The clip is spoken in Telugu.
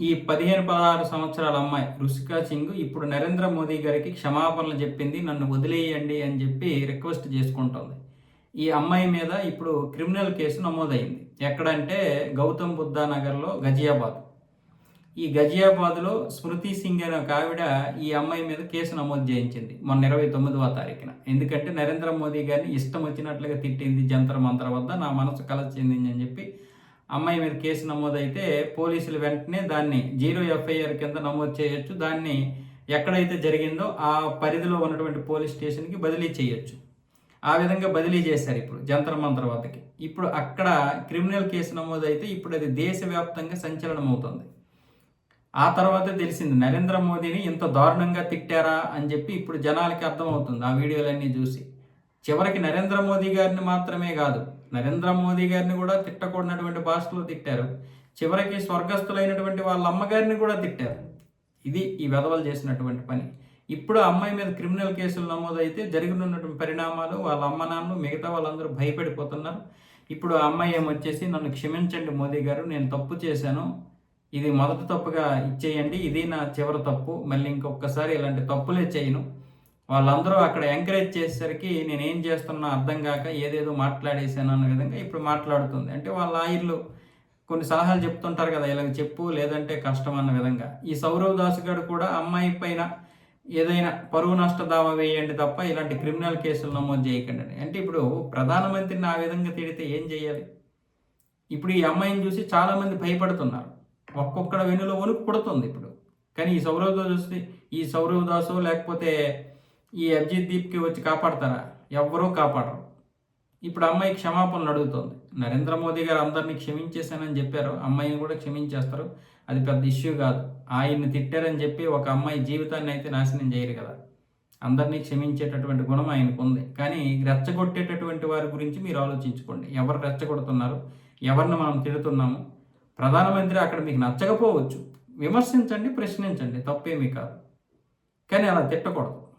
ఈ 15, 16 సంవత్సరాల అమ్మాయి రుషికా సింగ్ ఇప్పుడు నరేంద్ర మోదీ గారికి క్షమాపణలు చెప్పింది. నన్ను వదిలేయండి అని చెప్పి రిక్వెస్ట్ చేసుకుంటోంది. ఈ అమ్మాయి మీద ఇప్పుడు క్రిమినల్ కేసు నమోదైంది. ఎక్కడంటే గౌతమ్ బుద్ధ నగర్లో గజియాబాద్. ఈ గజియాబాద్లో స్మృతి సింగ్ అనే ఒక ఆవిడ ఈ అమ్మాయి మీద కేసు నమోదు చేయించింది మొన్న 29వ తారీఖున. ఎందుకంటే నరేంద్ర మోదీ గారిని ఇష్టం వచ్చినట్లుగా తిట్టింది జంతర్ మంతర్ వద్ద, నా మనసు కలత చెందింది అని చెప్పి అమ్మాయి మీద కేసు నమోదైతే పోలీసులు వెంటనే దాన్ని 0 ఎఫ్ఐఆర్ కింద నమోదు చేయొచ్చు. దాన్ని ఎక్కడైతే జరిగిందో ఆ పరిధిలో ఉన్నటువంటి పోలీస్ స్టేషన్కి బదిలీ చేయొచ్చు. ఆ విధంగా బదిలీ చేశారు ఇప్పుడు జంతర్ మంతర్ వద్దకి. ఇప్పుడు అక్కడ క్రిమినల్ కేసు నమోదైతే ఇప్పుడు అది దేశవ్యాప్తంగా సంచలనం అవుతుంది. ఆ తర్వాత తెలిసింది నరేంద్ర మోదీని ఇంత దారుణంగా తిట్టారా అని చెప్పి ఇప్పుడు జనాలకి అర్థమవుతుంది ఆ వీడియోలన్నీ చూసి. చివరికి నరేంద్ర మోదీ గారిని మాత్రమే కాదు, నరేంద్ర మోదీ గారిని కూడా తిట్టకూడనటువంటి భాషలో తిట్టారు. చివరికి స్వర్గస్థులైనటువంటి వాళ్ళ అమ్మగారిని కూడా తిట్టారు. ఇది ఈ వెధవలు చేసినటువంటి పని. ఇప్పుడు అమ్మాయి మీద క్రిమినల్ కేసులు నమోదైతే జరుగుతున్నటువంటి పరిణామాలు వాళ్ళ అమ్మ నాన్నలు మిగతా వాళ్ళందరూ భయపడిపోతున్నారు. ఇప్పుడు ఆ అమ్మాయి ఏమొచ్చేసి నన్ను క్షమించండి మోదీ గారు, నేను తప్పు చేశాను, ఇది మొదటి తప్పుగా ఇచ్చేయండి, ఇది నా చివరి తప్పు, మళ్ళీ ఇంకొకసారి ఇలాంటి తప్పులే చేయను. వాళ్ళందరూ అక్కడ ఎంకరేజ్ చేసేసరికి నేనేం చేస్తున్నా అర్థం కాక ఏదేదో మాట్లాడేశాను అన్న విధంగా ఇప్పుడు మాట్లాడుతుంది. అంటే వాళ్ళ లాయర్లు కొన్ని సలహాలు చెప్తుంటారు కదా, ఇలాగ చెప్పు లేదంటే కష్టం అన్న విధంగా. ఈ సౌరవ్ దాస్ గారు కూడా అమ్మాయి పైన ఏదైనా పరువు నష్ట దావా వేయండి తప్ప ఇలాంటి క్రిమినల్ కేసులు నమోదు చేయకండి. అంటే ఇప్పుడు ప్రధానమంత్రిని ఆ విధంగా తిడితే ఏం చేయాలి? ఇప్పుడు ఈ అమ్మాయిని చూసి చాలామంది భయపడుతున్నారు. ఒక్కొక్కడ వెన్నులో వణుకు పుడుతుంది ఇప్పుడు. కానీ ఈ సౌరవ్ దాసు లేకపోతే ఈ అభిజిత్ దీప్కి వచ్చి కాపాడతారా? ఎవ్వరూ కాపాడరు. ఇప్పుడు అమ్మాయి క్షమాపణలు అడుగుతోంది. నరేంద్ర మోదీ గారు అందరినీ క్షమించేశానని చెప్పారు, అమ్మాయిని కూడా క్షమించేస్తారు, అది పెద్ద ఇష్యూ కాదు. ఆయన్ని తిట్టారని చెప్పి ఒక అమ్మాయి జీవితాన్ని అయితే నాశనం చేయరు కదా. అందరినీ క్షమించేటటువంటి గుణం ఆయనకు ఉంది. కానీ రెచ్చగొట్టేటటువంటి వారి గురించి మీరు ఆలోచించుకోండి. ఎవరు రెచ్చగొడుతున్నారు, ఎవరిని మనం తిడుతున్నాము? ప్రధానమంత్రి అక్కడ మీకు నచ్చకపోవచ్చు, విమర్శించండి, ప్రశ్నించండి, తప్పేమీ కాదు. కానీ అలా తిట్టకూడదు.